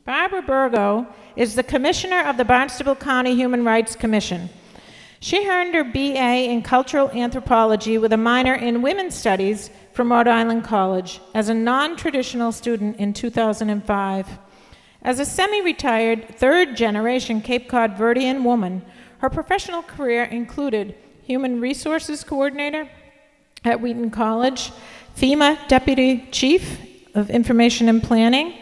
Barbara Burgo is the Commissioner of the Barnstable County Human Rights Commission. She earned her BA in Cultural Anthropology with a minor in Women's Studies from Rhode Island College as a non-traditional student in 2005. As a semi-retired, third-generation Cape Cod Verdean woman, her professional career included Human Resources Coordinator at Wheaton College, FEMA Deputy Chief of Information and Planning,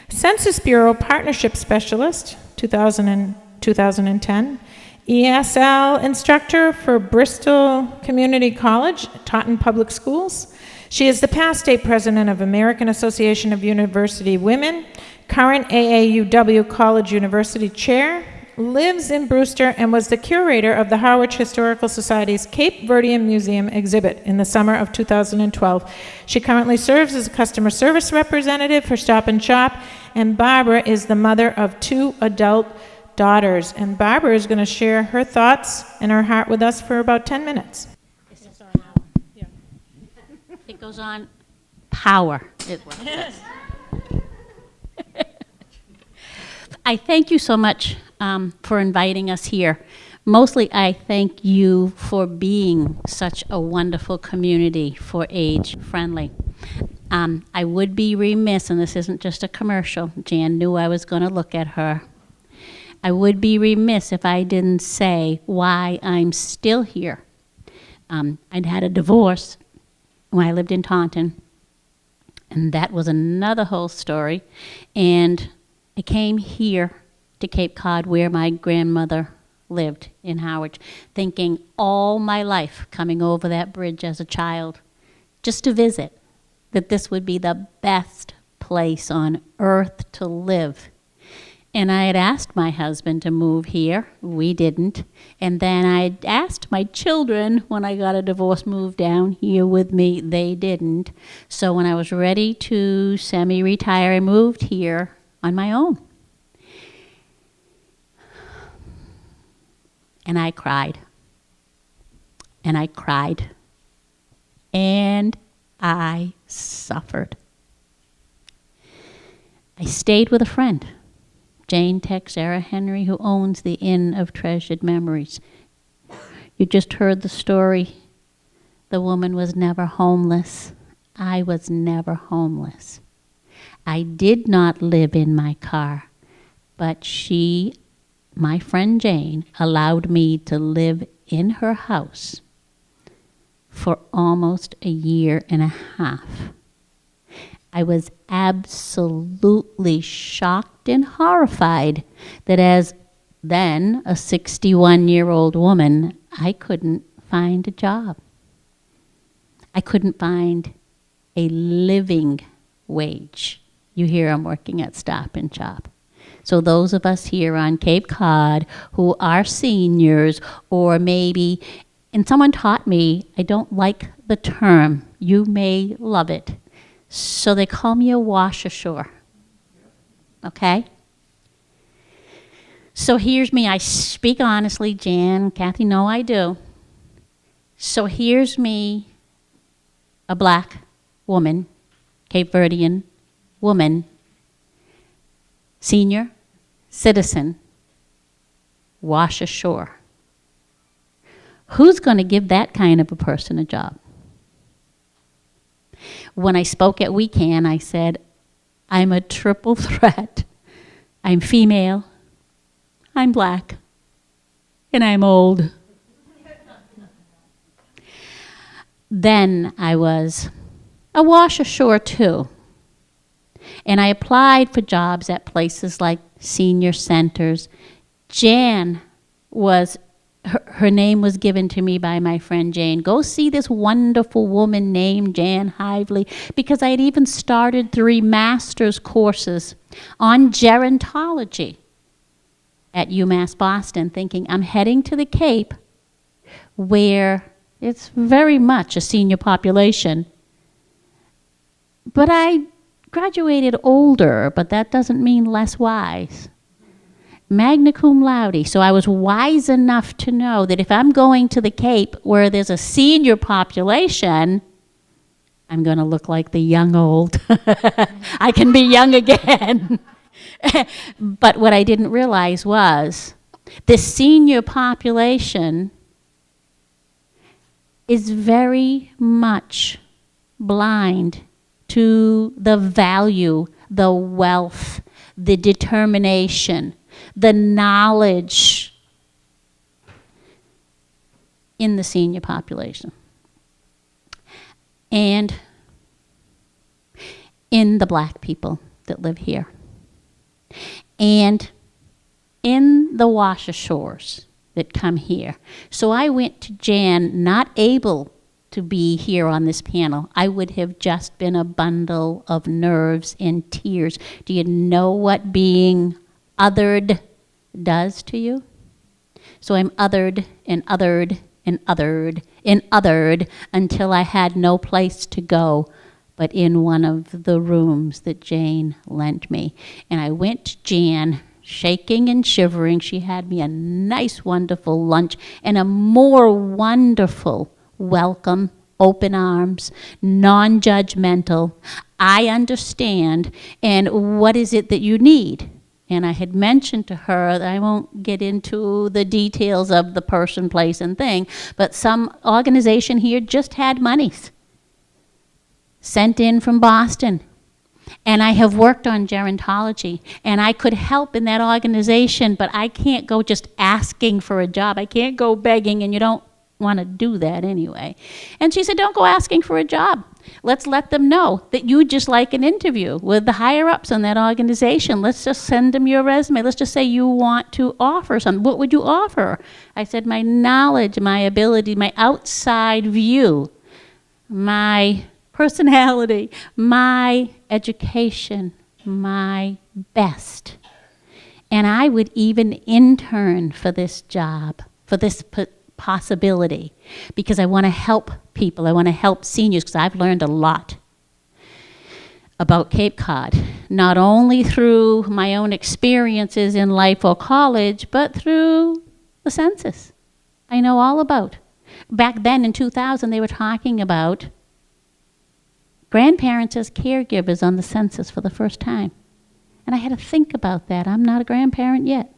Census Bureau Partnership Specialist, 2010, ESL instructor for Bristol Community College, Taunton Public Schools. She is the past state president of American Association of University Women, current AAUW College University chair, lives in Brewster, and was the curator of the Harwich Historical Society's Cape Verdean Museum exhibit in the summer of 2012. She currently serves as a customer service representative for Stop and Shop, and Barbara is the mother of 2 adult daughters. And Barbara is going to share her thoughts and her heart with us for about 10 minutes. It goes on power is what it says. I thank you so much for inviting us here. Mostly I thank you for being such a wonderful community for age friendly. I would be remiss, and this isn't just a commercial, Jan knew I was going to look at her. I would be remiss if I didn't say why I'm still here. I'd had a divorce when I lived in Taunton, and that was another whole story. And I came here to Cape Cod where my grandmother lived in Harwich, thinking all my life coming over that bridge as a child, just to visit, that this would be the best place on earth to live. And I had asked my husband to move here. We didn't. And then I asked my children, when I got a divorce, move down here with me. They didn't. So when I was ready to semi-retire, I moved here on my own. And I cried. And I cried. And I suffered. I stayed with a friend, Jane Texera Henry, who owns the Inn of Treasured Memories. You just heard the story. The woman was never homeless. I was never homeless. I did not live in my car, but she, my friend Jane, allowed me to live in her house for almost a year and a half. I was absolutely shocked and horrified that as then a 61-year-old woman, I couldn't find a job. I couldn't find a living wage. You hear I'm working at Stop and Shop. So those of us here on Cape Cod who are seniors, or maybe, and someone taught me, I don't like the term, you may love it, so they call me a wash ashore, okay? So here's me, I speak honestly, Jan, Kathy, no I do. So here's me, a black woman, Cape Verdean woman, senior citizen, wash ashore. Who's going to give that kind of a person a job? When I spoke at WeCan, I said, I'm a triple threat. I'm female, I'm black, and I'm old. Then I was a wash ashore too. And I applied for jobs at places like senior centers. Jan was, her name was given to me by my friend Jane. Go see this wonderful woman named Jan Hively, because I had even started 3 master's courses on gerontology at UMass Boston, thinking I'm heading to the Cape where it's very much a senior population. But I graduated older, but that doesn't mean less wise. Magna cum laude, so I was wise enough to know that if I'm going to the Cape where there's a senior population, I'm going to look like the young old. I can be young again. But what I didn't realize was the senior population is very much blind to the value, the wealth, the determination, the knowledge in the senior population. And in the black people that live here. And in the washer shores that come here. So I went to Jan not able to be here on this panel. I would have just been a bundle of nerves and tears. Do you know what being othered does to you? So I'm othered and othered and othered and othered until I had no place to go but in one of the rooms that Jane lent me. And I went to Jan, shaking and shivering. She had me a nice, wonderful lunch and a more wonderful welcome, open arms, non-judgmental. I understand, and what is it that you need? And I had mentioned to her that I won't get into the details of the person, place, and thing, but some organization here just had monies sent in from Boston. And I have worked on gerontology, and I could help in that organization, but I can't go just asking for a job. I can't go begging, and you don't want to do that anyway. And she said, don't go asking for a job. Let's let them know that you just like an interview with the higher-ups in that organization. Let's just send them your resume. Let's just say you want to offer something. What would you offer? I said, my knowledge, my ability, my outside view, my personality, my education, my best. And I would even intern for this job, for this possibility, because I want to help people. I want to help seniors, because I've learned a lot about Cape Cod, not only through my own experiences in life or college, but through the census. I know all about. Back then in 2000, they were talking about grandparents as caregivers on the census for the first time. And I had to think about that. I'm not a grandparent yet.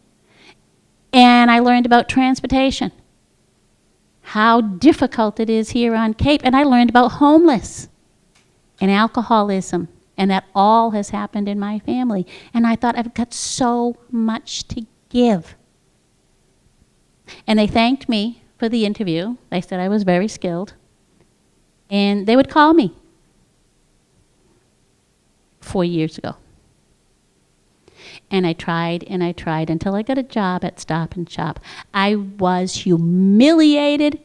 And I learned about transportation, how difficult it is here on Cape. And I learned about homeless and alcoholism, and that all has happened in my family. And I thought, I've got so much to give. And they thanked me for the interview. They said I was very skilled. And they would call me 4 years ago. And I tried until I got a job at Stop and Shop. I was humiliated.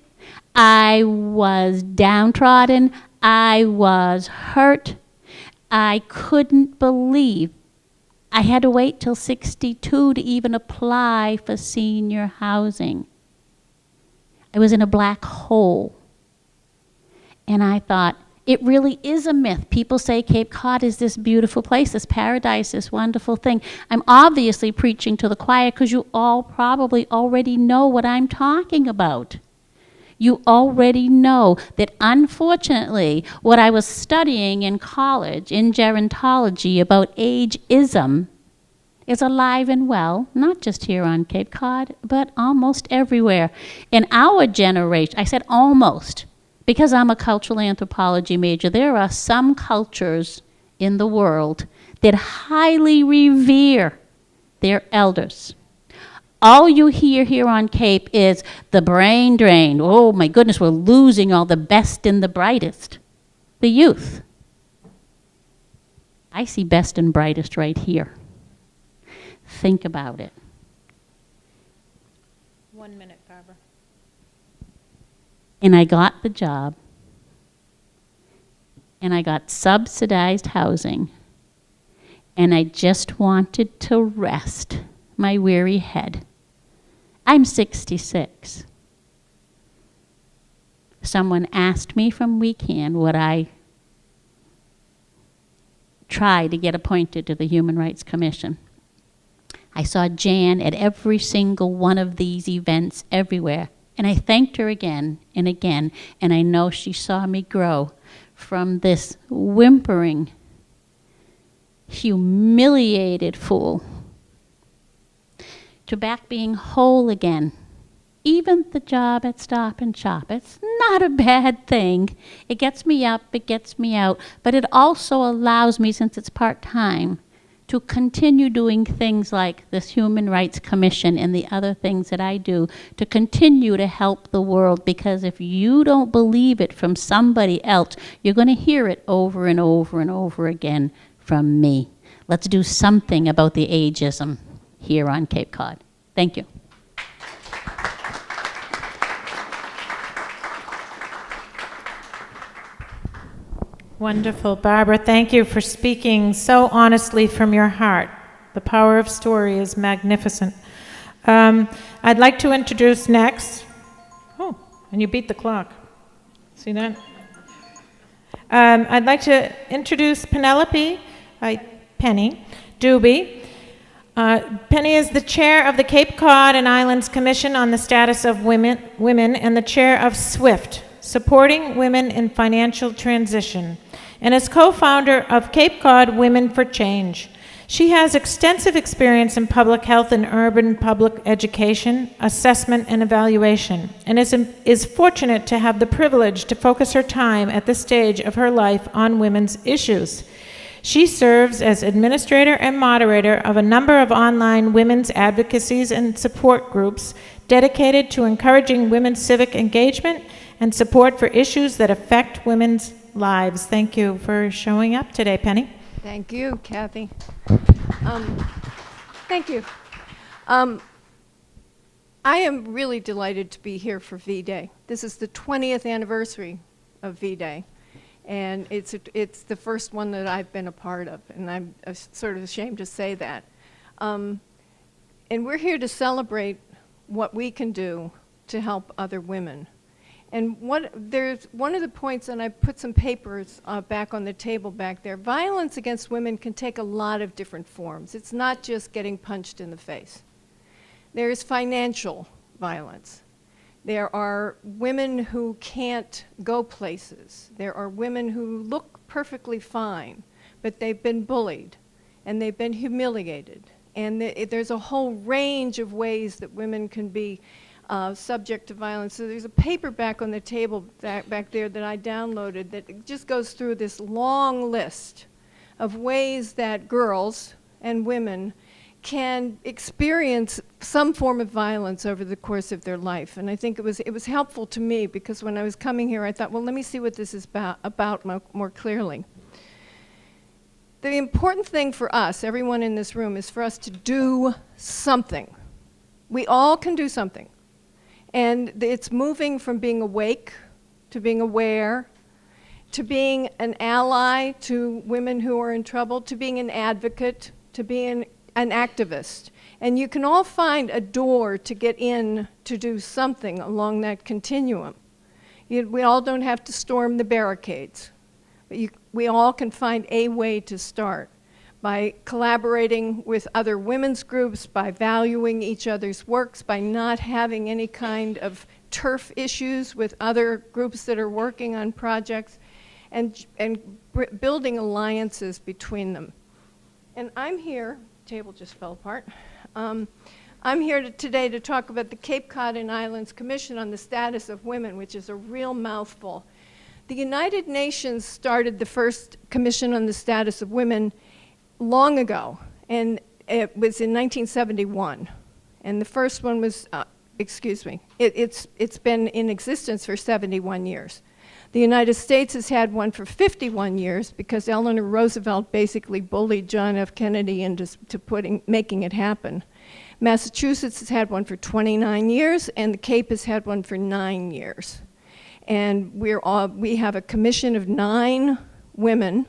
I was downtrodden. I was hurt. I couldn't believe I had to wait till 62 to even apply for senior housing. I was in a black hole. And I thought, it really is a myth. People say Cape Cod is this beautiful place, this paradise, this wonderful thing. I'm obviously preaching to the choir because you all probably already know what I'm talking about. You already know that, unfortunately, what I was studying in college in gerontology about ageism is alive and well, not just here on Cape Cod, but almost everywhere. In our generation, I said almost, because I'm a cultural anthropology major, there are some cultures in the world that highly revere their elders. All you hear here on Cape is the brain drain. Oh my goodness, we're losing all the best and the brightest. The youth. I see best and brightest right here. Think about it. 1 minute, Barbara. And I got the job, and I got subsidized housing, and I just wanted to rest my weary head. I'm 66. Someone asked me from weekend would I try to get appointed to the Human Rights Commission. I saw Jan at every single one of these events everywhere. And I thanked her again and again, and I know she saw me grow from this whimpering humiliated fool, to back being whole again. Even the job at Stop and Shop, it's not a bad thing. It gets me up, it gets me out, but it also allows me, since it's part-time, to continue doing things like this Human Rights Commission and the other things that I do, to continue to help the world, because if you don't believe it from somebody else, you're going to hear it over and over and over again from me. Let's do something about the ageism here on Cape Cod. Thank you. Wonderful. Barbara, thank you for speaking so honestly from your heart. The power of story is magnificent. I'd like to introduce next. Oh, and you beat the clock. See that? I'd like to introduce Penny Doobie. Penny is the chair of the Cape Cod and Islands Commission on the Status of Women and the chair of SWIFT, Supporting Women in Financial Transition, and is co-founder of Cape Cod Women for Change. She has extensive experience in public health and urban public education, assessment, and evaluation, and is fortunate to have the privilege to focus her time at this stage of her life on women's issues. She serves as administrator and moderator of a number of online women's advocacies and support groups dedicated to encouraging women's civic engagement and support for issues that affect women's lives. Thank you for showing up today, Penny. Thank you, Kathy. Thank you. I am really delighted to be here for V-Day. This is the 20th anniversary of V-Day, and it's the first one that I've been a part of, and I'm sort of ashamed to say that. And we're here to celebrate what we can do to help other women. And there's one of the points, and I put some papers back on the table back there, violence against women can take a lot of different forms. It's not just getting punched in the face. There's financial violence. There are women who can't go places. There are women who look perfectly fine, but they've been bullied, and they've been humiliated. And there's a whole range of ways that women can be subject to violence. So there's a paper back on the table back there that I downloaded that just goes through this long list of ways that girls and women can experience some form of violence over the course of their life. And I think it was helpful to me, because when I was coming here, I thought, well, let me see what this is about more clearly. The important thing for us, everyone in this room, is for us to do something. We all can do something. And it's moving from being awake to being aware, to being an ally to women who are in trouble, to being an advocate, to being an activist. And you can all find a door to get in to do something along that continuum. We all don't have to storm the barricades, but we all can find a way to start by collaborating with other women's groups, by valuing each other's works, by not having any kind of turf issues with other groups that are working on projects, and building alliances between them. And I'm here, table just fell apart. I'm here today to talk about the Cape Cod and Islands Commission on the Status of Women, which is a real mouthful. The United Nations started the first Commission on the Status of Women long ago, and it was in 1971. And the first one was, it's been in existence for 71 years. The United States has had one for 51 years because Eleanor Roosevelt basically bullied John F. Kennedy into making it happen. Massachusetts has had one for 29 years, and the Cape has had one for 9 years. And we have a commission of 9 women.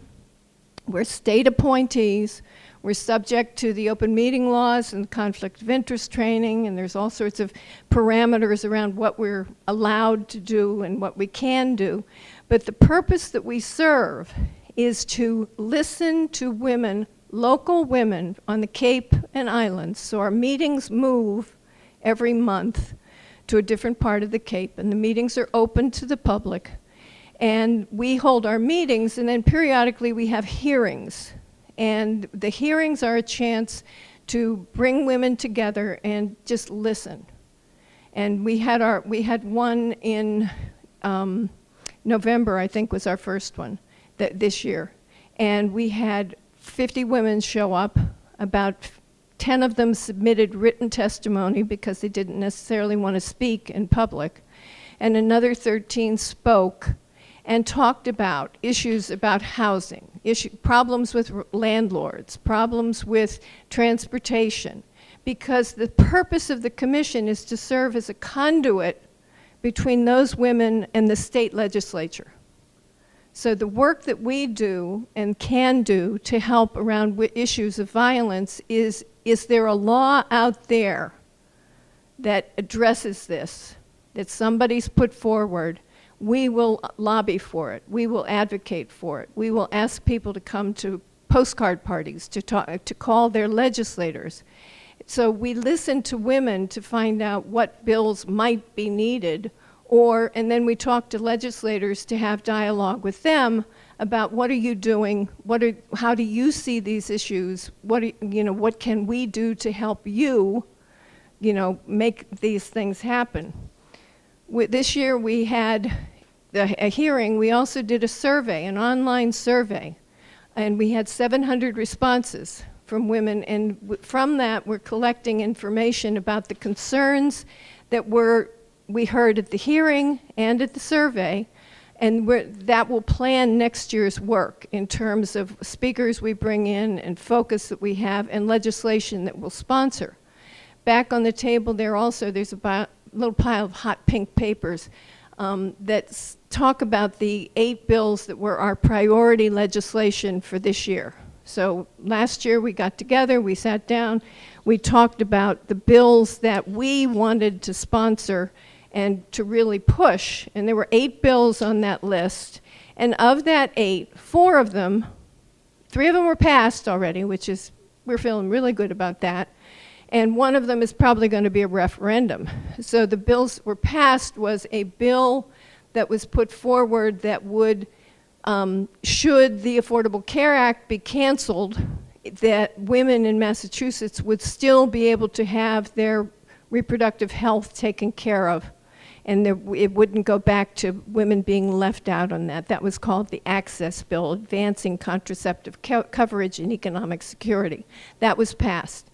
We're state appointees. We're subject to the open meeting laws and conflict of interest training, and there's all sorts of parameters around what we're allowed to do and what we can do. But the purpose that we serve is to listen to women, local women on the Cape and Islands. So our meetings move every month to a different part of the Cape, and the meetings are open to the public. And we hold our meetings, and then periodically we have hearings. And the hearings are a chance to bring women together and just listen. And we had one in November, I think was our first one this year. And we had 50 women show up. About 10 of them submitted written testimony because they didn't necessarily want to speak in public. And another 13 spoke and talked about issues about housing, problems with landlords, problems with transportation, because the purpose of the commission is to serve as a conduit between those women and the state legislature. So the work that we do and can do to help around issues of violence is there a law out there that addresses this, that somebody's put forward? We will lobby for it. We will advocate for it. We will ask people to come to postcard parties, to call their legislators. So we listen to women to find out what bills might be needed, and then we talk to legislators to have dialogue with them about what are you doing, how do you see these issues, what can we do to help you, make these things happen. This year we had a hearing. We also did a survey, an online survey, and we had 700 responses from women, and from that we're collecting information about the concerns that we heard at the hearing and at the survey, and that will plan next year's work in terms of speakers we bring in and focus that we have and legislation that we'll sponsor. Back on the table there's a little pile of hot pink papers that talk about the 8 bills that were our priority legislation for this year. So last year we got together, we sat down, we talked about the bills that we wanted to sponsor and to really push, and there were 8 bills on that list, and of that 8, 4 of them, 3 of them were passed already, we're feeling really good about that, and one of them is probably going to be a referendum. So the bills that were passed was a bill that was put forward that would, should the Affordable Care Act be canceled, that women in Massachusetts would still be able to have their reproductive health taken care of, and it wouldn't go back to women being left out on that. That was called the Access Bill, Advancing Contraceptive Coverage and Economic Security. That was passed.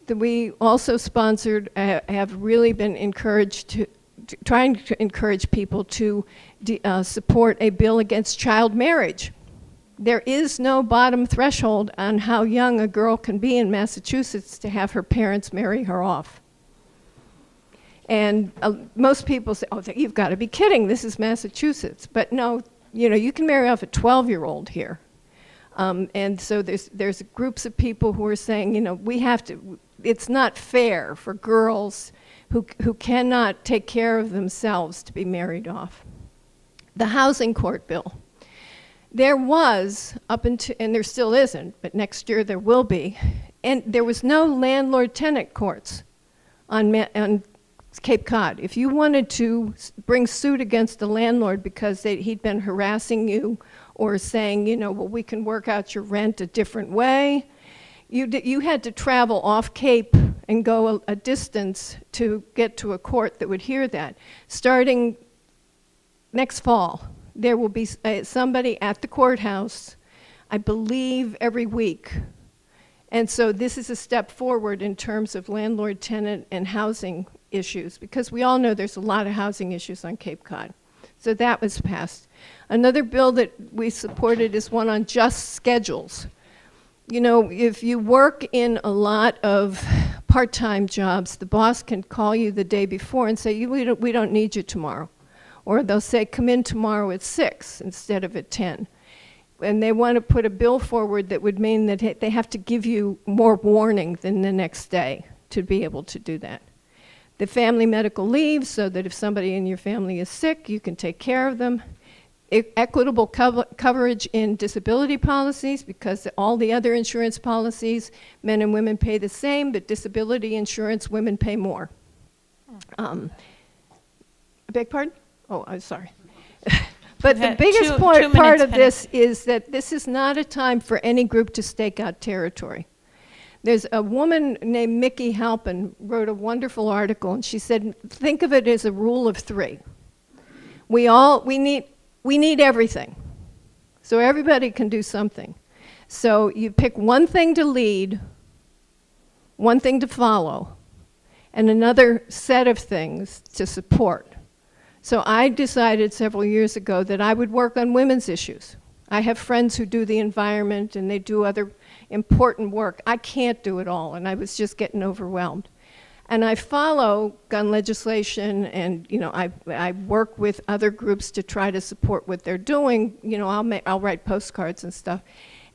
We also sponsored, have really been encouraged trying to encourage people to support a bill against child marriage. There is no bottom threshold on how young a girl can be in Massachusetts to have her parents marry her off. And most people say, oh, you've got to be kidding, this is Massachusetts. But no, you can marry off a 12-year-old here. And so there's groups of people who are saying, we have to, it's not fair for girls who cannot take care of themselves to be married off. The housing court bill. There was, up until, and there still isn't, but next year there will be, and there was no landlord-tenant courts on Cape Cod. If you wanted to bring suit against a landlord because he'd been harassing you or saying, well, we can work out your rent a different way, you had to travel off Cape and go a distance to get to a court that would hear that. Starting next fall, there will be somebody at the courthouse, I believe, every week. And so this is a step forward in terms of landlord, tenant, and housing issues, because we all know there's a lot of housing issues on Cape Cod. So that was passed. Another bill that we supported is one on just schedules. If you work in a lot of part-time jobs, the boss can call you the day before and say, we don't need you tomorrow. Or they'll say, come in tomorrow at 6 instead of at 10. And they want to put a bill forward that would mean that they have to give you more warning than the next day to be able to do that. The family medical leave, so that if somebody in your family is sick, you can take care of them. Equitable coverage in disability policies, because all the other insurance policies, men and women pay the same, but disability insurance, women pay more. Beg pardon? Oh, I'm sorry. But You the had biggest two part minutes, of Penny. this is that this is not a time for any group to stake out territory. There's a woman named Mickey Halpin wrote a wonderful article, and she said, think of it as a rule of 3. We need everything. So everybody can do something. So you pick one thing to lead, one thing to follow, and another set of things to support. So I decided several years ago that I would work on women's issues. I have friends who do the environment and they do other important work. I can't do it all, and I was just getting overwhelmed. And I follow gun legislation, and I work with other groups to try to support what they're doing. I'll write postcards and stuff.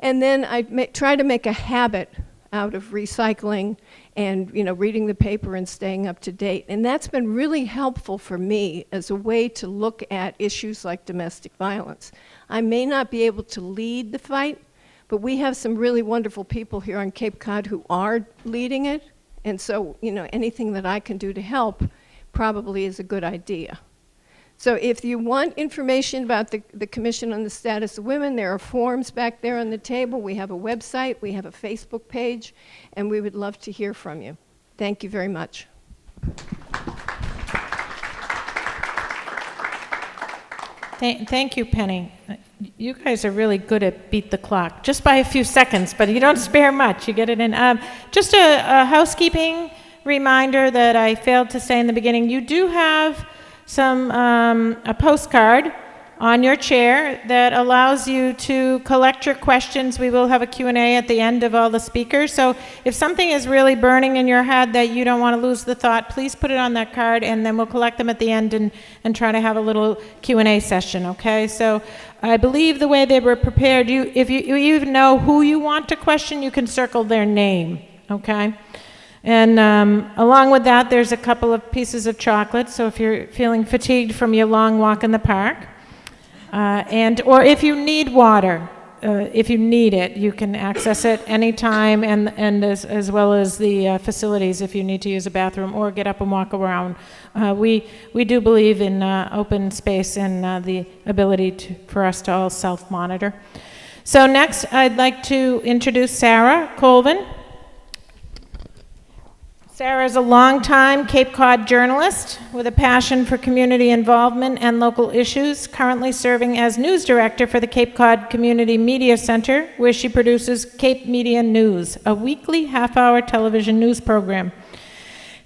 And then I try to make a habit out of recycling and reading the paper and staying up to date. And that's been really helpful for me as a way to look at issues like domestic violence. I may not be able to lead the fight, but we have some really wonderful people here on Cape Cod who are leading it. And so, anything that I can do to help probably is a good idea. So if you want information about the Commission on the Status of Women, there are forms back there on the table. We have a website, we have a Facebook page, and we would love to hear from you. Thank you very much. Thank you, Penny. You guys are really good at beat the clock, just by a few seconds, but you don't spare much. You get it in. Just a housekeeping reminder that I failed to say in the beginning. You do have a postcard on your chair that allows you to collect your questions. We will have a Q&A at the end of all the speakers. So if something is really burning in your head that you don't want to lose the thought, please put it on that card, and then we'll collect them at the end and try to have a little Q&A session, okay? So I believe the way they were prepared, if you even know who you want to question, you can circle their name, okay? And along with that, there's a couple of pieces of chocolate, so if you're feeling fatigued from your long walk in the park, or if you need water, if you need it, you can access it anytime, and as well as the facilities if you need to use a bathroom or get up and walk around. We do believe in open space and the ability for us to all self-monitor. So next, I'd like to introduce Sarah Colvin. Sarah is a longtime Cape Cod journalist with a passion for community involvement and local issues, currently serving as news director for the Cape Cod Community Media Center, where she produces Cape Media News, a weekly half-hour television news program.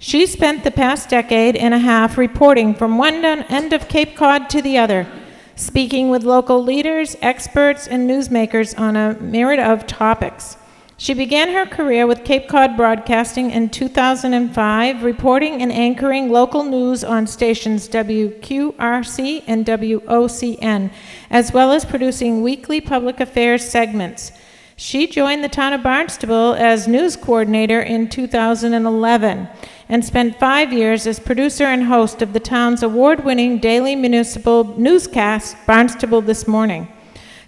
She spent the past decade and a half reporting from one end of Cape Cod to the other, speaking with local leaders, experts, and newsmakers on a myriad of topics. She began her career with Cape Cod Broadcasting in 2005, reporting and anchoring local news on stations WQRC and WOCN, as well as producing weekly public affairs segments. She joined the town of Barnstable as news coordinator in 2011 and spent 5 years as producer and host of the town's award-winning daily municipal newscast, Barnstable This Morning.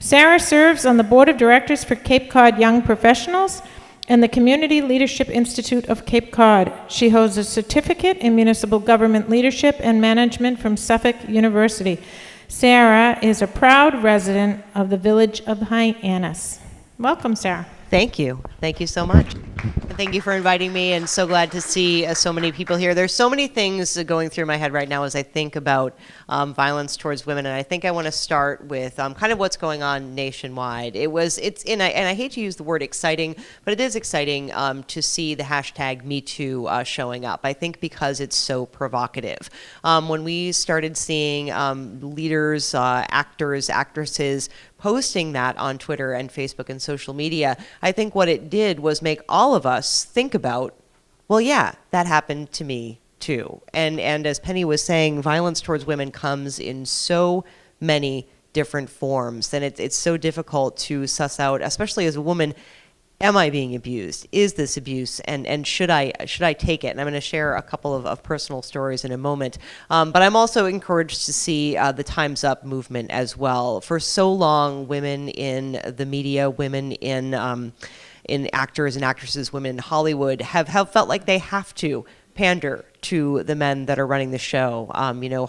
Sarah serves on the board of directors for Cape Cod Young Professionals and the Community Leadership Institute of Cape Cod. She holds a certificate in municipal government leadership and management from Suffolk University. Sarah is a proud resident of the village of Hyannis. Welcome, Sarah. Thank you. Thank you so much. And thank you for inviting me, and so glad to see so many people here. There's so many things going through my head right now as I think about violence towards women, and I think I want to start with kind of what's going on nationwide. And I hate to use the word exciting, but it is exciting to see the hashtag #MeToo showing up. I think because it's so provocative. When we started seeing leaders, actors, actresses posting that on Twitter and Facebook and social media, I think what it did was make all of us think about, well, yeah, that happened to me too. And as Penny was saying, violence towards women comes in so many different forms, and it's so difficult to suss out, especially as a woman. Am I being abused? Is this abuse? And should I take it? And I'm going to share a couple of personal stories in a moment. But I'm also encouraged to see the Time's Up movement as well. For so long, women in the media, women in actors and actresses, women in Hollywood have felt like they have to pander to the men that are running the show.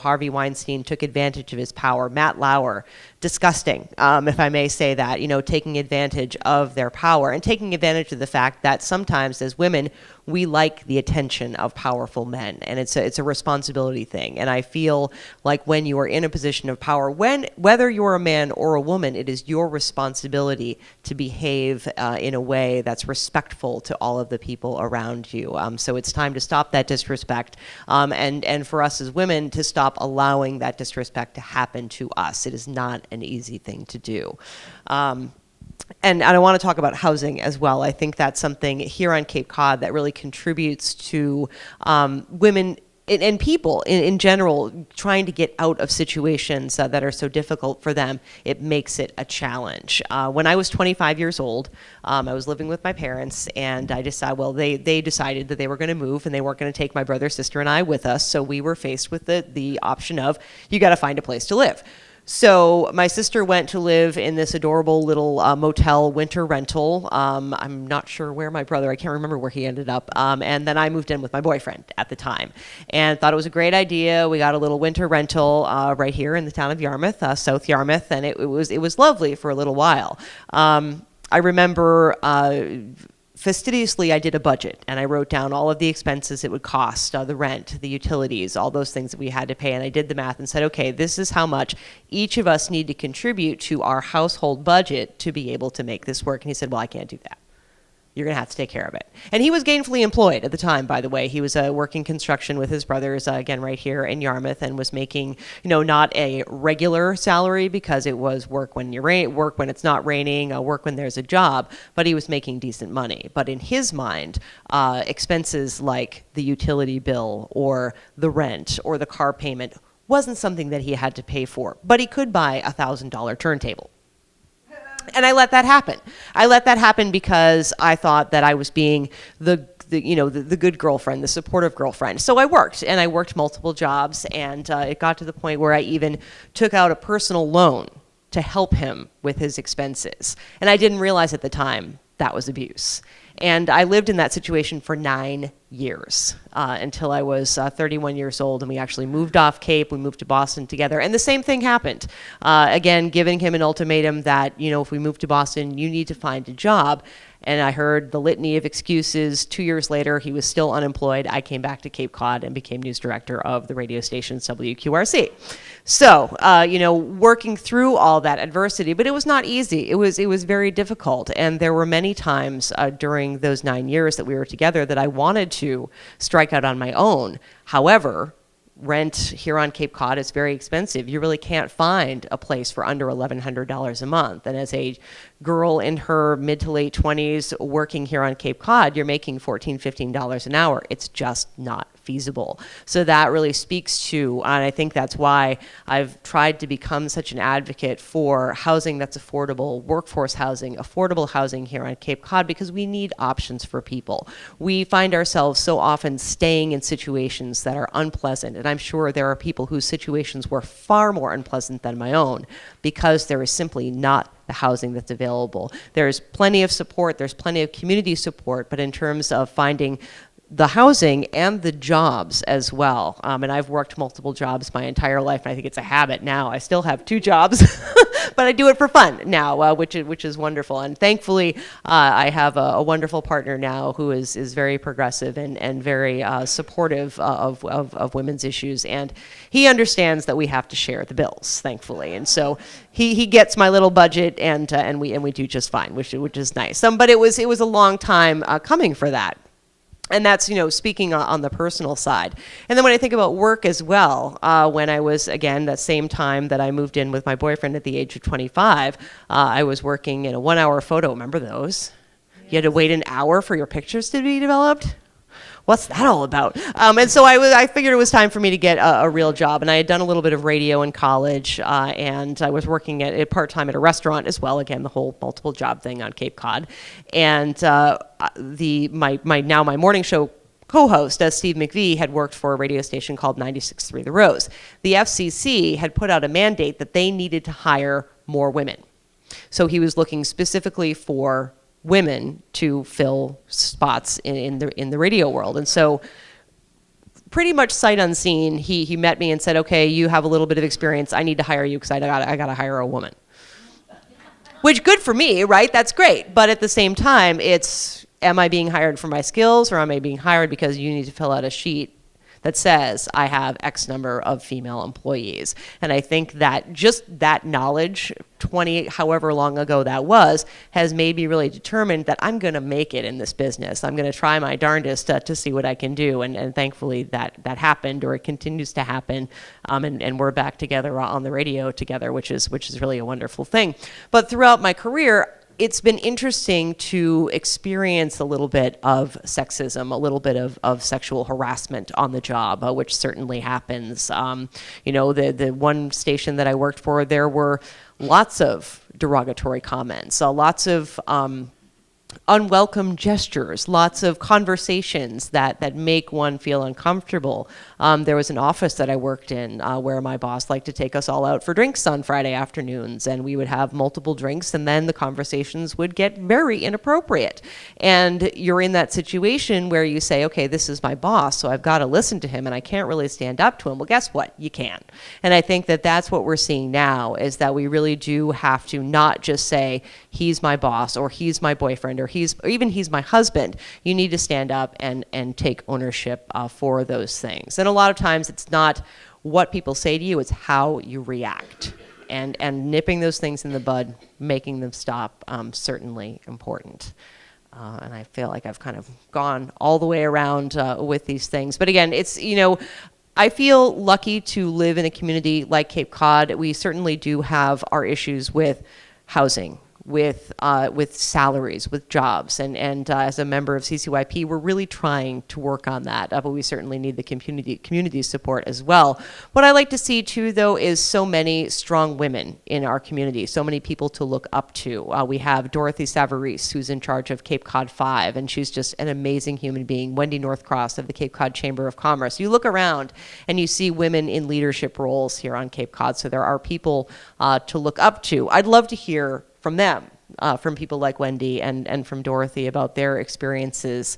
Harvey Weinstein took advantage of his power. Matt Lauer, disgusting, if I may say that, taking advantage of their power and taking advantage of the fact that sometimes as women, we like the attention of powerful men, and it's a responsibility thing. And I feel like when you are in a position of power, whether you're a man or a woman, it is your responsibility to behave in a way that's respectful to all of the people around you. So it's time to stop that disrespect, and for us as women to stop allowing that disrespect to happen to us. It is not an easy thing to do. And I want to talk about housing as well. I think that's something here on Cape Cod that really contributes to women and people in general trying to get out of situations that are so difficult for them. It makes it a challenge. When I was 25 years old, I was living with my parents, and I decided, they decided that they were going to move, and they weren't going to take my brother, sister, and I with us. So we were faced with the option of, you got to find a place to live. So my sister went to live in this adorable little motel winter rental. I'm not sure where my brother, I can't remember where he ended up. And then I moved in with my boyfriend at the time and thought it was a great idea. We got a little winter rental right here in the town of Yarmouth, South Yarmouth, and it was lovely for a little while. I remember fastidiously, I did a budget, and I wrote down all of the expenses it would cost, the rent, the utilities, all those things that we had to pay. And I did the math and said, okay, this is how much each of us need to contribute to our household budget to be able to make this work. And he said, well, I can't do that. You're going to have to take care of it. And he was gainfully employed at the time, by the way. He was working construction with his brothers, again, right here in Yarmouth, and was making, not a regular salary because it was work when work when it's not raining, work when there's a job, but he was making decent money. But in his mind, expenses like the utility bill or the rent or the car payment wasn't something that he had to pay for, but he could buy a $1,000 turntable. And I let that happen. I let that happen because I thought that I was being the good girlfriend, the supportive girlfriend. So I worked multiple jobs, and it got to the point where I even took out a personal loan to help him with his expenses. And I didn't realize at the time that was abuse. And I lived in that situation for 9 years until I was 31 years old, and we actually moved off Cape. We moved to Boston together, and the same thing happened. Again, giving him an ultimatum that, if we move to Boston, you need to find a job. And I heard the litany of excuses. 2 years later, he was still unemployed. I came back to Cape Cod and became news director of the radio station WQRC. So, working through all that adversity, but it was not easy. It was very difficult. And there were many times during those 9 years that we were together that I wanted to strike out on my own. However, rent here on Cape Cod is very expensive. You really can't find a place for under $1,100 a month. And as a girl in her mid to late 20s working here on Cape Cod, you're making $14, $15 an hour. It's just not feasible. So that really speaks to, and I think that's why I've tried to become such an advocate for housing that's affordable, workforce housing, affordable housing here on Cape Cod, because we need options for people. We find ourselves so often staying in situations that are unpleasant, and I'm sure there are people whose situations were far more unpleasant than my own because there is simply not the housing that's available. There's plenty of support, there's plenty of community support, but in terms of finding the housing and the jobs as well. And I've worked multiple jobs my entire life, and I think it's a habit now. I still have 2 jobs, but I do it for fun now, which is wonderful. And thankfully, I have a wonderful partner now who is very progressive and very supportive of women's issues. And he understands that we have to share the bills, thankfully. And so he gets my little budget, and we do just fine, which is nice. But it was a long time coming for that. And that's, speaking on the personal side. And then when I think about work as well, when I was, again, that same time that I moved in with my boyfriend at the age of 25, I was working in a 1-hour photo. Remember those? Yes. You had to wait an hour for your pictures to be developed? What's that all about? And so I figured it was time for me to get a real job. And I had done a little bit of radio in college, and I was working at part-time at a restaurant as well. Again, the whole multiple job thing on Cape Cod. And my morning show co-host, Steve McVie, had worked for a radio station called 96.3 The Rose. The FCC had put out a mandate that they needed to hire more women. So he was looking specifically for women to fill spots in the radio world. And so pretty much sight unseen, he met me and said, okay, you have a little bit of experience. I need to hire you because I got to hire a woman. Which, good for me, right? That's great. But at the same time, it's, am I being hired for my skills, or am I being hired because you need to fill out a sheet that says I have X number of female employees? And I think that just that knowledge, 20, however long ago that was, has made me really determined that I'm going to make it in this business. I'm going to try my darndest to see what I can do. And thankfully that happened, or it continues to happen. And we're back together on the radio together, which is really a wonderful thing. But throughout my career, it's been interesting to experience a little bit of sexism, a little bit of sexual harassment on the job, which certainly happens. The one station that I worked for, there were lots of derogatory comments, lots of unwelcome gestures, lots of conversations that make one feel uncomfortable. There was an office that I worked in where my boss liked to take us all out for drinks on Friday afternoons, and we would have multiple drinks, and then the conversations would get very inappropriate. And you're in that situation where you say, okay, this is my boss, so I've got to listen to him, and I can't really stand up to him. Well, guess what? You can. And I think that that's what we're seeing now, is that we really do have to not just say, he's my boss, or he's my boyfriend, or even he's my husband. You need to stand up and take ownership for those things. And a lot of times it's not what people say to you, it's how you react. And nipping those things in the bud, making them stop, certainly important. And I feel like I've kind of gone all the way around with these things. But again, it's, I feel lucky to live in a community like Cape Cod. We certainly do have our issues with housing, with salaries, with jobs, and as a member of CCYP, we're really trying to work on that, but we certainly need the community support as well. What I like to see too, though, is so many strong women in our community, so many people to look up to. We have Dorothy Savarese, who's in charge of Cape Cod 5, and she's just an amazing human being. Wendy Northcross of the Cape Cod Chamber of Commerce. You look around and you see women in leadership roles here on Cape Cod, so there are people to look up to. I'd love to hear from them, from people like Wendy and from Dorothy about their experiences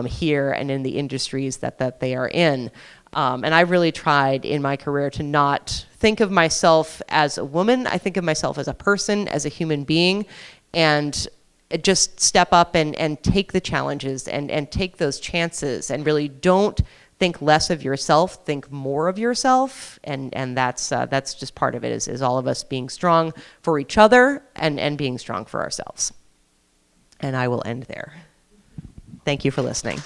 here and in the industries that they are in. And I've really tried in my career to not think of myself as a woman. I think of myself as a person, as a human being, and just step up and take the challenges and take those chances, and really don't think less of yourself, think more of yourself, and that's just part of it, is all of us being strong for each other and being strong for ourselves. And I will end there. Thank you for listening.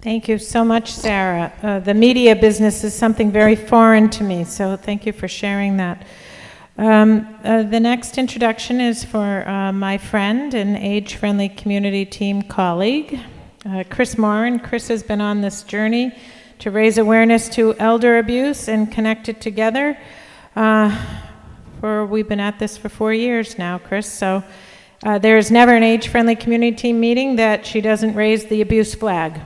Thank you so much, Sarah. The media business is something very foreign to me, so thank you for sharing that. The next introduction is for my friend and age-friendly community team colleague, Chris Moran. Chris has been on this journey to raise awareness to elder abuse and connect it together. We've been at this for 4 years now, Chris, so there is never an age-friendly community team meeting that she doesn't raise the abuse flag.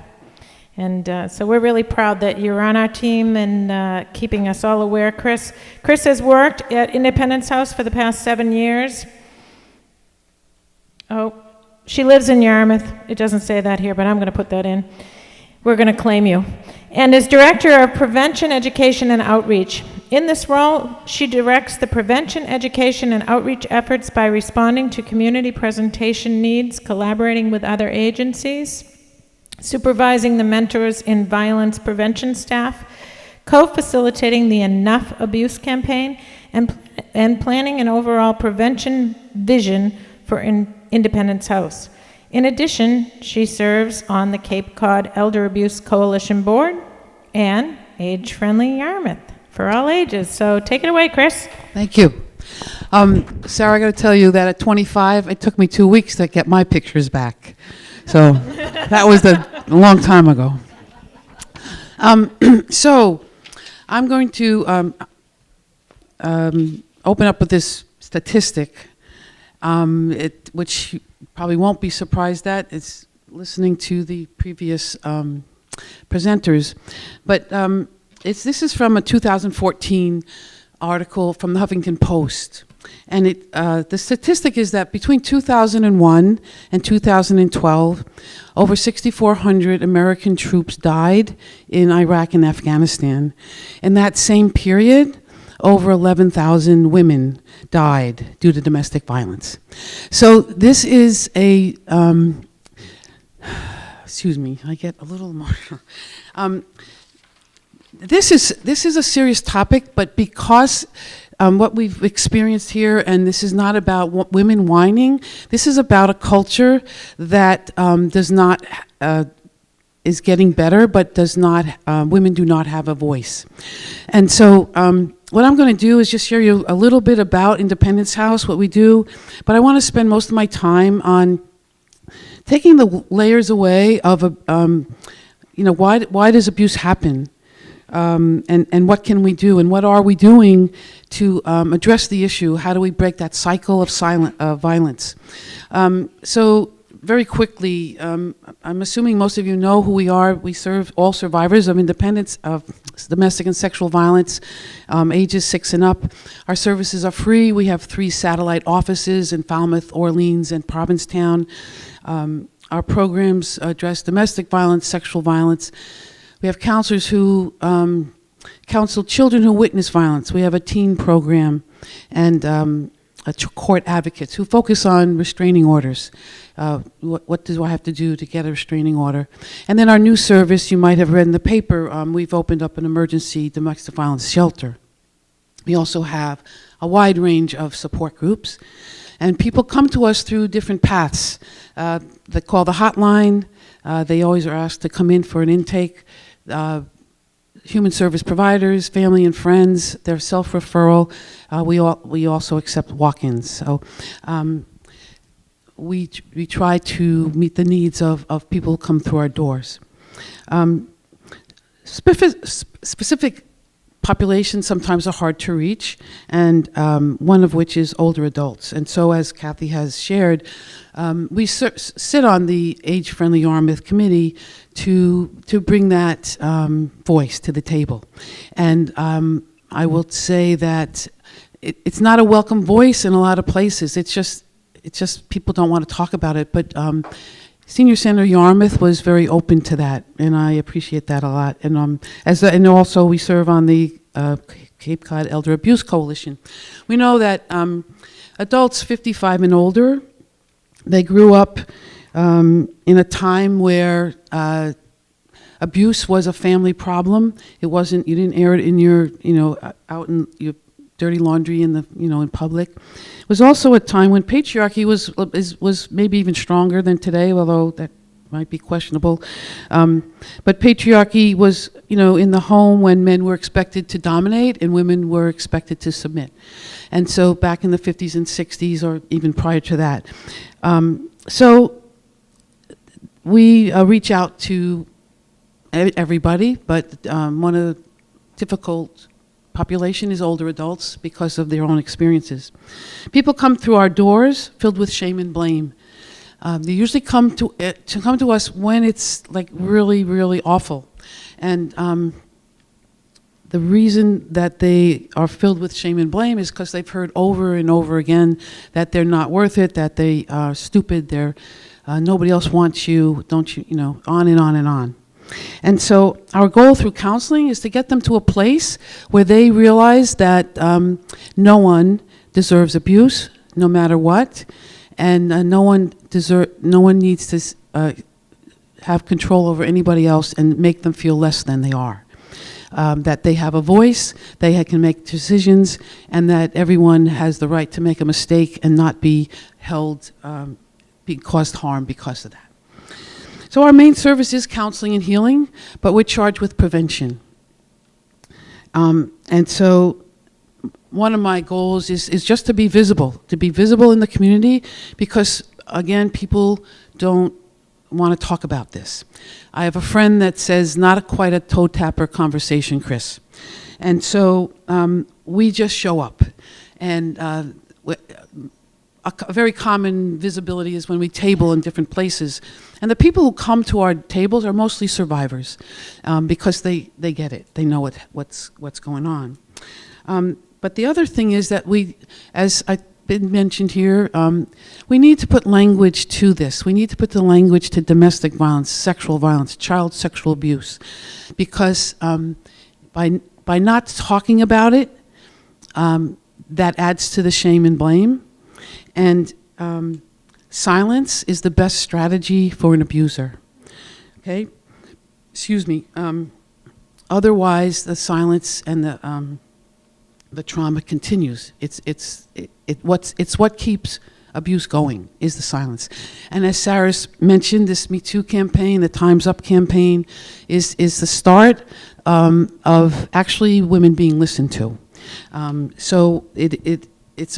And so we're really proud that you're on our team and keeping us all aware, Chris. Chris has worked at Independence House for the past 7 years. Oh, she lives in Yarmouth. It doesn't say that here, but I'm going to put that in. We're going to claim you. And is Director of Prevention, Education, and Outreach. In this role, she directs the prevention, education, and outreach efforts by responding to community presentation needs, collaborating with other agencies, supervising the mentors in violence prevention staff, co-facilitating the Enough Abuse campaign, and planning an overall prevention vision for Independence House. In addition, she serves on the Cape Cod Elder Abuse Coalition Board and Age Friendly Yarmouth for all ages. So take it away, Chris. Thank you. Sarah, I got to tell you that at 25, it took me 2 weeks to get my pictures back. So that was a long time ago. So I'm going to open up with this statistic, which you probably won't be surprised at. It's listening to the previous presenters. But this is from a 2014 article from the Huffington Post. And the statistic is that between 2001 and 2012, over 6,400 American troops died in Iraq and Afghanistan. In that same period, over 11,000 women died due to domestic violence. So this is a, excuse me, I get a little emotional. This is a serious topic, but because what we've experienced here, and this is not about women whining, this is about a culture that is getting better, but women do not have a voice. And so what I'm going to do is just share you a little bit about Independence House, what we do, but I want to spend most of my time on taking the layers away of, why does abuse happen? And what can we do, and what are we doing to address the issue? How do we break that cycle of violence? So very quickly, I'm assuming most of you know who we are. We serve all survivors of domestic and sexual violence, ages 6 and up. Our services are free. We have 3 satellite offices in Falmouth, Orleans, and Provincetown. Our programs address domestic violence, sexual violence. We have counselors who counsel children who witness violence. We have a teen program, and court advocates who focus on restraining orders. What do I have to do to get a restraining order? And then our new service, you might have read in the paper, we've opened up an emergency domestic violence shelter. We also have a wide range of support groups. And people come to us through different paths. They call the hotline. They always are asked to come in for an intake. Human service providers, family and friends, their self-referral. We also accept walk-ins. So we try to meet the needs of people who come through our doors. Specific populations sometimes are hard to reach, and one of which is older adults. And so, as Kathy has shared, we sit on the Age-Friendly Yarmouth Committee to bring that voice to the table. And I will say that it's not a welcome voice in a lot of places. It's just people don't want to talk about it. But Senior Center Yarmouth was very open to that, and I appreciate that a lot. And and also we serve on the Cape Cod Elder Abuse Coalition. We know that adults 55 and older, they grew up in a time where abuse was a family problem. It wasn't, you didn't air it in your, out in your dirty laundry in public. It was also a time when patriarchy was maybe even stronger than today, although that might be questionable. But patriarchy was, in the home when men were expected to dominate and women were expected to submit. And so back in the 50s and 60s, or even prior to that. So we reach out to everybody, but one of the difficult population is older adults because of their own experiences. People come through our doors filled with shame and blame. They usually come to us when it's like really, really awful. And the reason that they are filled with shame and blame is because they've heard over and over again that they're not worth it, that they are stupid, nobody else wants you, don't you, on and on and on. And so our goal through counseling is to get them to a place where they realize that no one deserves abuse, no matter what, and no one needs to have control over anybody else and make them feel less than they are. That they have a voice, they can make decisions, and that everyone has the right to make a mistake and not be held, be caused harm because of that. So our main service is counseling and healing, but we're charged with prevention. And so one of my goals is just to be visible in the community, because again, people don't want to talk about this. I have a friend that says, not quite a toe tapper conversation, Chris. And so we just show up. And a very common visibility is when we table in different places. And the people who come to our tables are mostly survivors because they get it. They know what's going on. But the other thing is that as I've been mentioned here, we need to put language to this. We need to put the language to domestic violence, sexual violence, child sexual abuse, because by not talking about it, that adds to the shame and blame. And silence is the best strategy for an abuser. Okay? Excuse me. Otherwise, the silence and the trauma continues. It's what keeps abuse going, is the silence. And as Sarah mentioned, this Me Too campaign, the Time's Up campaign, is the start of actually women being listened to. So it's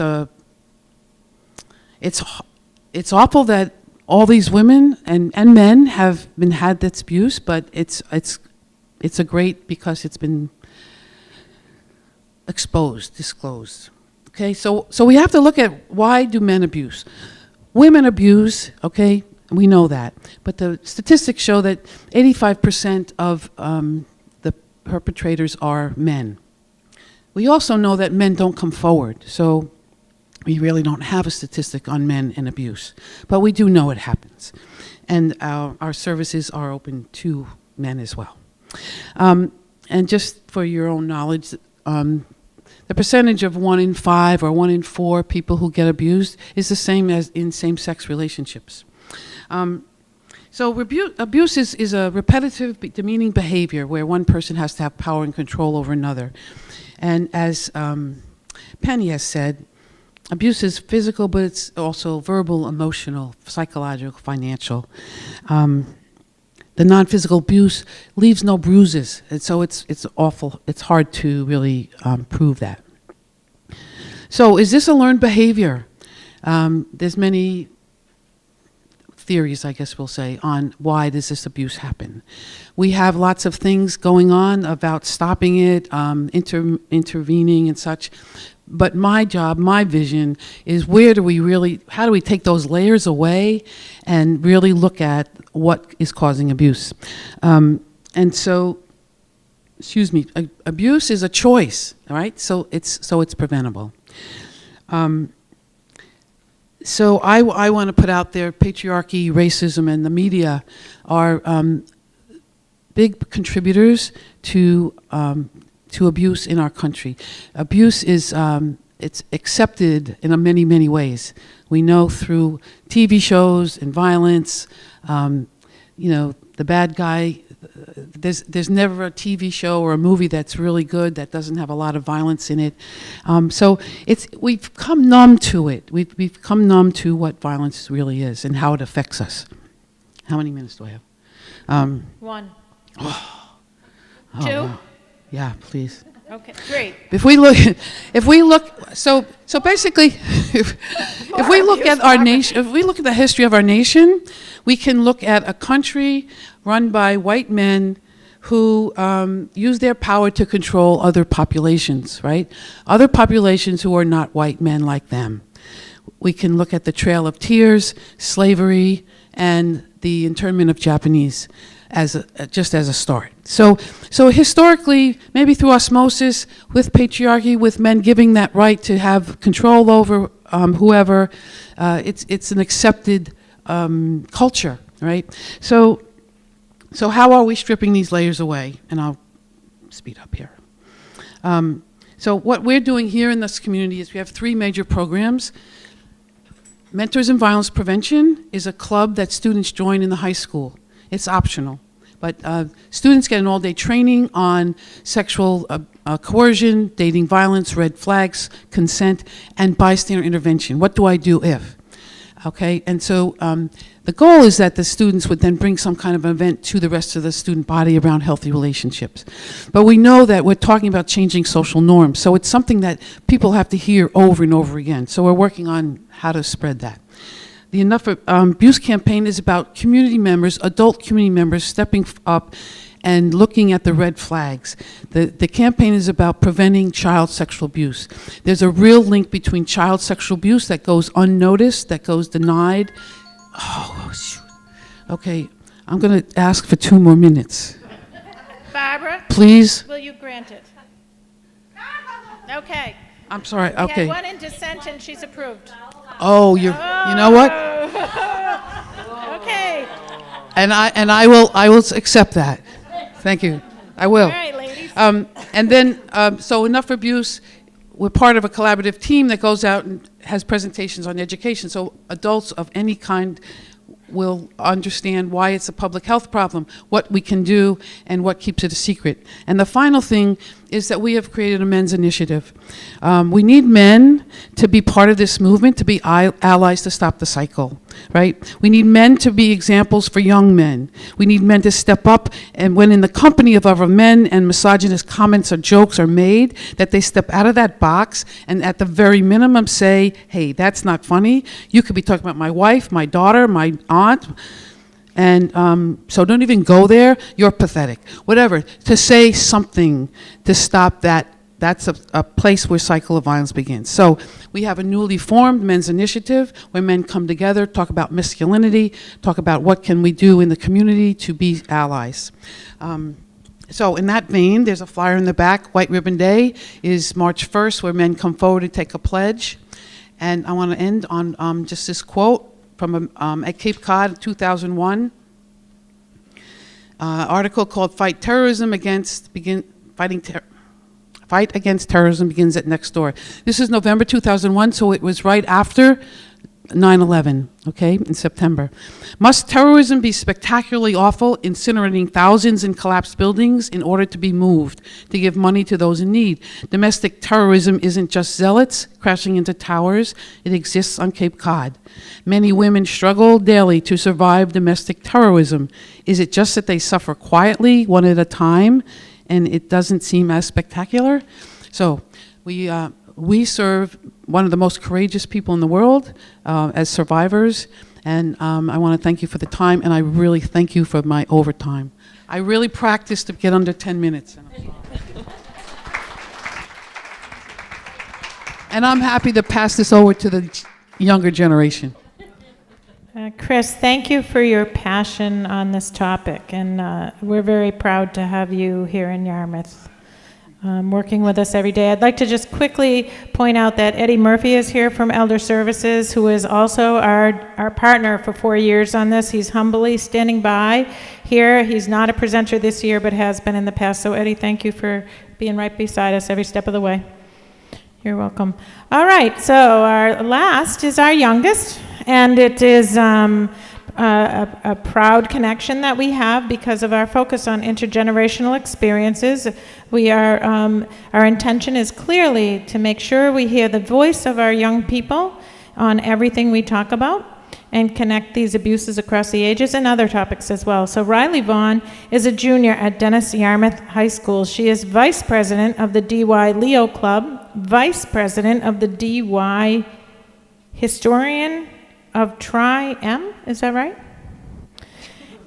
awful that all these women and men have had this abuse, but it's a great, because it's been disclosed. Okay, so we have to look at, why do men abuse? Women abuse, okay, we know that. But the statistics show that 85% of the perpetrators are men. We also know that men don't come forward, so we really don't have a statistic on men and abuse. But we do know it happens. And our services are open to men as well. And just for your own knowledge, the percentage of 1 in 5 or 1 in 4 people who get abused is the same as in same-sex relationships. So abuse is a repetitive, demeaning behavior where one person has to have power and control over another. And as Penny has said, abuse is physical, but it's also verbal, emotional, psychological, financial. The non-physical abuse leaves no bruises, and so it's awful. It's hard to really prove that. So is this a learned behavior? There's many theories, I guess we'll say, on why does this abuse happen. We have lots of things going on about stopping it, intervening and such. But my job, my vision is, how do we take those layers away and really look at what is causing abuse? And so, abuse is a choice, all right? So it's preventable. So I want to put out there, patriarchy, racism, and the media are big contributors to abuse in our country. Abuse is it's accepted in many, many ways. We know through TV shows and violence, the bad guy. There's never a TV show or a movie that's really good that doesn't have a lot of violence in it. So we've come numb to it. We've become numb to what violence really is and how it affects us. How many minutes do I have? 1. Oh, 2. wow. Yeah, please. Okay, great. If we look, so basically, if we look at our nation, if we look at the history of our nation, we can look at a country run by white men who use their power to control other populations, right? Other populations who are not white men like them. We can look at the Trail of Tears, slavery, and the internment of Japanese just as a start. So historically, maybe through osmosis, with patriarchy, with men giving that right to have control over whoever, it's an accepted culture, right? So how are we stripping these layers away? And I'll speed up here. So what we're doing here in this community is we have 3 major programs. Mentors in Violence Prevention is a club that students join in the high school. It's optional, but students get an all-day training on sexual coercion, dating violence, red flags, consent, and bystander intervention. What do I do if? Okay, and so the goal is that the students would then bring some kind of event to the rest of the student body around healthy relationships. But we know that we're talking about changing social norms, so it's something that people have to hear over and over again. So we're working on how to spread that. The Enough Abuse campaign is about community members, adult community members, stepping up and looking at the red flags. The campaign is about preventing child sexual abuse. There's a real link between child sexual abuse that goes unnoticed, that goes denied. Oh, shoot. Okay, I'm going to ask for 2 more minutes. Barbara? Please? Will you grant it? Okay. I'm sorry. We had Okay. one in dissent and she's approved. Oh, you know what? Okay. And I will accept that. Thank you. I will. All right, ladies. And then, so Enough Abuse, we're part of a collaborative team that goes out and has presentations on education. So adults of any kind will understand why it's a public health problem, what we can do, and what keeps it a secret. And the final thing is that we have created a men's initiative. We need men to be part of this movement, to be allies to stop the cycle, right? We need men to be examples for young men. We need men to step up, and when in the company of other men and misogynist comments or jokes are made, that they step out of that box and at the very minimum say, hey, that's not funny. You could be talking about my wife, my daughter, my aunt, and so don't even go there. You're pathetic. Whatever. To say something to stop that. That's a place where cycle of violence begins. So we have a newly formed men's initiative where men come together, talk about masculinity, talk about what can we do in the community to be allies. So in that vein, there's a flyer in the back. White Ribbon Day is March 1st, where men come forward and take a pledge. And I want to end on just this quote from at Cape Cod, 2001, article called "Fight Against Terrorism Begins at Next Door." This is November 2001, so it was right after 9/11, okay, in September. Must terrorism be spectacularly awful, incinerating thousands in collapsed buildings in order to be moved, to give money to those in need? Domestic terrorism isn't just zealots crashing into towers, it exists on Cape Cod. Many women struggle daily to survive domestic terrorism. Is it just that they suffer quietly, one at a time, and it doesn't seem as spectacular? So we serve one of the most courageous people in the world as survivors, and I want to thank you for the time, and I really thank you for my overtime. I really practiced to get under 10 minutes. And I'm happy to pass this over to the younger generation. Chris, thank you for your passion on this topic, and we're very proud to have you here in Yarmouth, working with us every day. I'd like to just quickly point out that Eddie Murphy is here from Elder Services, who is also our partner for 4 years on this. He's humbly standing by here. He's not a presenter this year, but has been in the past. So Eddie, thank you for being right beside us every step of the way. You're welcome. All right, so our last is our youngest, and it is a proud connection that we have because of our focus on intergenerational experiences. We are, our intention is clearly to make sure we hear the voice of our young people on everything we talk about and connect these abuses across the ages and other topics as well. So Riley Vaughn is a junior at Dennis Yarmouth High School. She is vice president of the DY Leo Club, vice president of the DY Historian of Tri-M, is that right?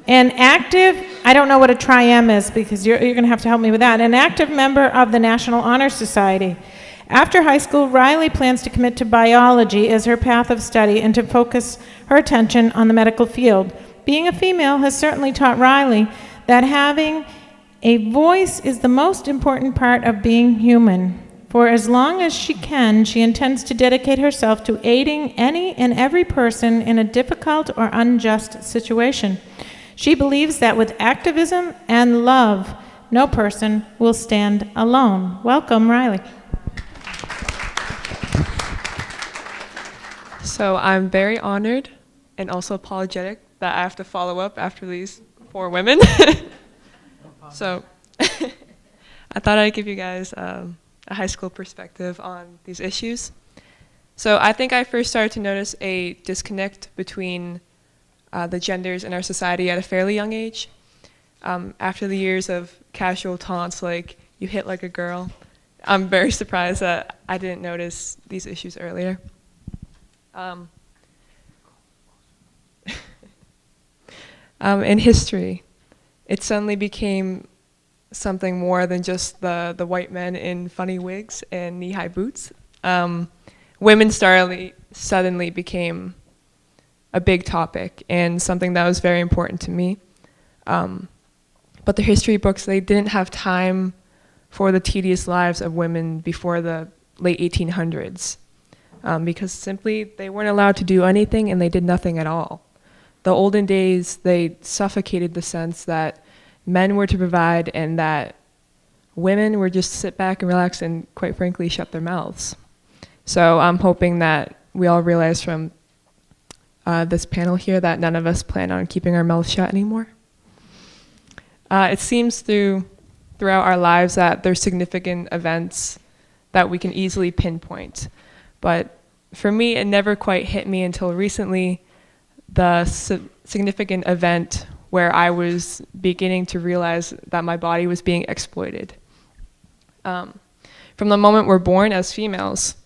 An active, I don't know what a Tri-M is because you're going to have to help me with that, an active member of the National Honor Society. After high school, Riley plans to commit to biology as her path of study and to focus her attention on the medical field. Being a female has certainly taught Riley that having a voice is the most important part of being human. For as long as she can, she intends to dedicate herself to aiding any and every person in a difficult or unjust situation. She believes that with activism and love, no person will stand alone. Welcome, Riley. So I'm very honored and also apologetic that I have to follow up after these 4 women. So I thought I'd give you guys a high school perspective on these issues. So I think I first started to notice a disconnect between the genders in our society at a fairly young age. After the years of casual taunts like, "You hit like a girl," I'm very surprised that I didn't notice these issues earlier. In history, it suddenly became something more than just the white men in funny wigs and knee-high boots. Women suddenly became a big topic and something that was very important to me. But the history books, they didn't have time for the tedious lives of women before the late 1800s, because simply they weren't allowed to do anything and they did nothing at all. The olden days, they suffocated the sense that men were to provide and that women were just to sit back and relax and, quite frankly, shut their mouths. So I'm hoping that we all realize from this panel here that none of us plan on keeping our mouths shut anymore. It seems throughout our lives that there's significant events that we can easily pinpoint. But for me, it never quite hit me until recently, the significant event where I was beginning to realize that my body was being exploited. From the moment we're born as females,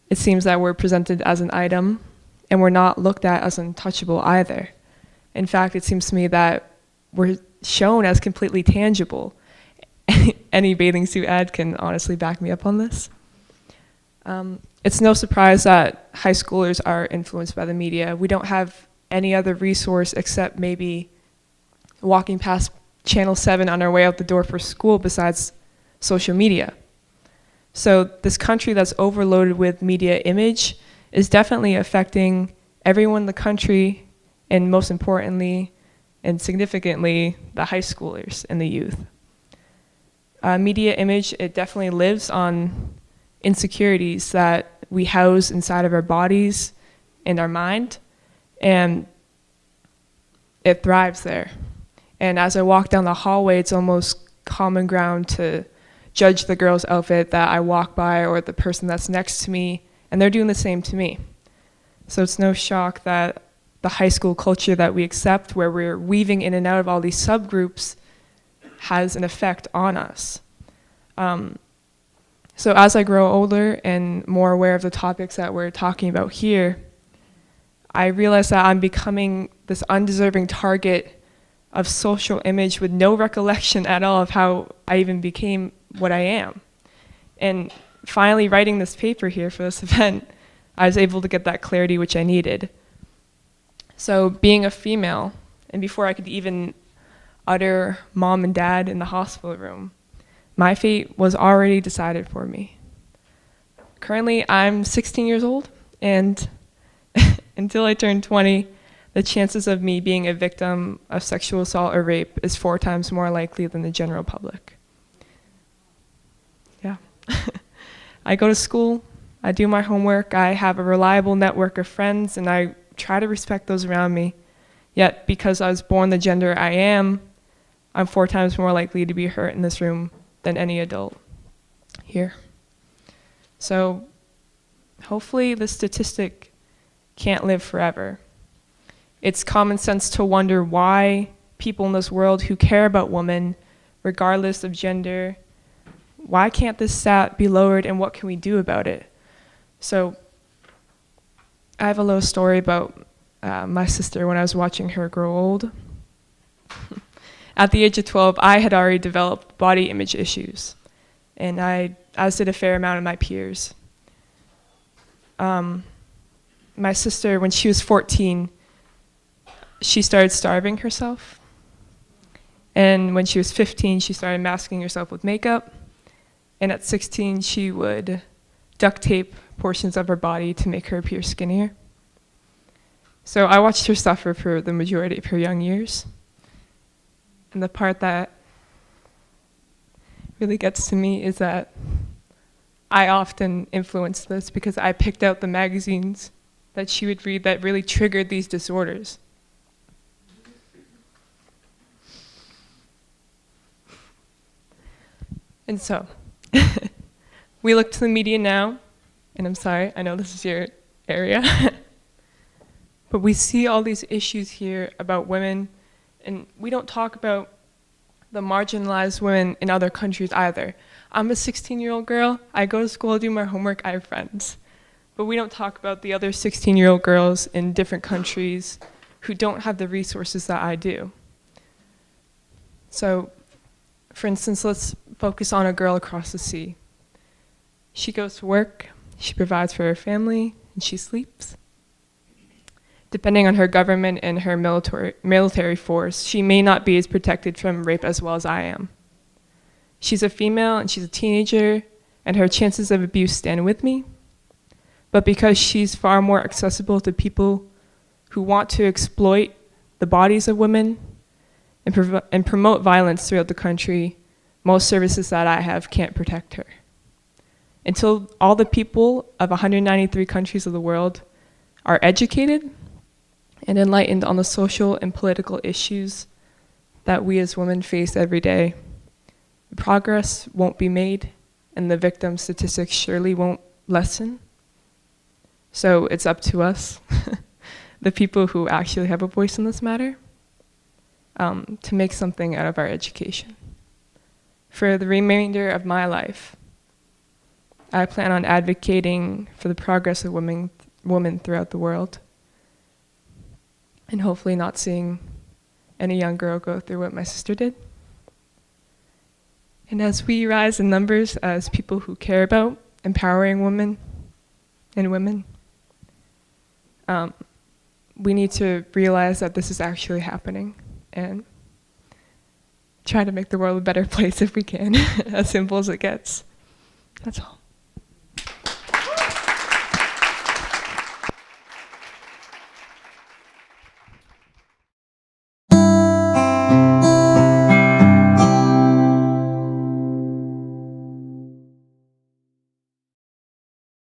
it seems that we're presented as an item and we're not looked at as untouchable either. In fact, it seems to me that we're shown as completely tangible. Any bathing suit ad can honestly back me up on this. It's no surprise that high schoolers are influenced by the media. We don't have any other resource except maybe walking past Channel 7 on our way out the door for school besides social media. So this country that's overloaded with media image is definitely affecting everyone in the country, and most importantly and significantly, the high schoolers and the youth. Media image, it definitely lives on insecurities that we house inside of our bodies and our mind, and it thrives there. And as I walk down the hallway, it's almost common ground to judge the girl's outfit that I walk by or the person that's next to me, and they're doing the same to me. So it's no shock that the high school culture that we accept, where we're weaving in and out of all these subgroups, has an effect on us. So as I grow older and more aware of the topics that we're talking about here, I realize that I'm becoming this undeserving target of social image with no recollection at all of how I even became what I am. And finally, writing this paper here for this event, I was able to get that clarity which I needed. So being a female, and before I could even utter mom and dad in the hospital room, my fate was already decided for me. Currently, I'm 16 years old, and until I turn 20, the chances of me being a victim of sexual assault or rape is 4 times more likely than the general public. Yeah. I go to school, I do my homework, I have a reliable network of friends, and I try to respect those around me. Yet, because I was born the gender I am, I'm 4 times more likely to be hurt in this room than any adult here. So, hopefully this statistic can't live forever. It's common sense to wonder why people in this world who care about women, regardless of gender, why can't this stat be lowered, and what can we do about it? So I have a little story about my sister when I was watching her grow old. At the age of 12, I had already developed body image issues, and as did a fair amount of my peers. My sister, when she was 14, she started starving herself. And when she was 15, she started masking herself with makeup. And at 16, she would duct tape portions of her body to make her appear skinnier. So I watched her suffer for the majority of her young years. And the part that really gets to me is that I often influenced this because I picked out the magazines that she would read that really triggered these disorders. And so, we look to the media now, and I'm sorry, I know this is your area, but we see all these issues here about women, and we don't talk about the marginalized women in other countries either. I'm a 16-year-old girl, I go to school, I do my homework, I have friends. But we don't talk about the other 16-year-old girls in different countries who don't have the resources that I do. So, for instance, let's focus on a girl across the sea. She goes to work, she provides for her family, and she sleeps. Depending on her government and her military force, she may not be as protected from rape as well as I am. She's a female and she's a teenager, and her chances of abuse stand with me. But because she's far more accessible to people who want to exploit the bodies of women and promote violence throughout the country, most services that I have can't protect her. Until all the people of 193 countries of the world are educated and enlightened on the social and political issues that we as women face every day, progress won't be made and the victim statistics surely won't lessen. So it's up to us, the people who actually have a voice in this matter, to make something out of our education. For the remainder of my life, I plan on advocating for the progress of women throughout the world, and hopefully not seeing any young girl go through what my sister did. And as we rise in numbers as people who care about empowering women and women, we need to realize that this is actually happening and try to make the world a better place if we can, as simple as it gets. That's all.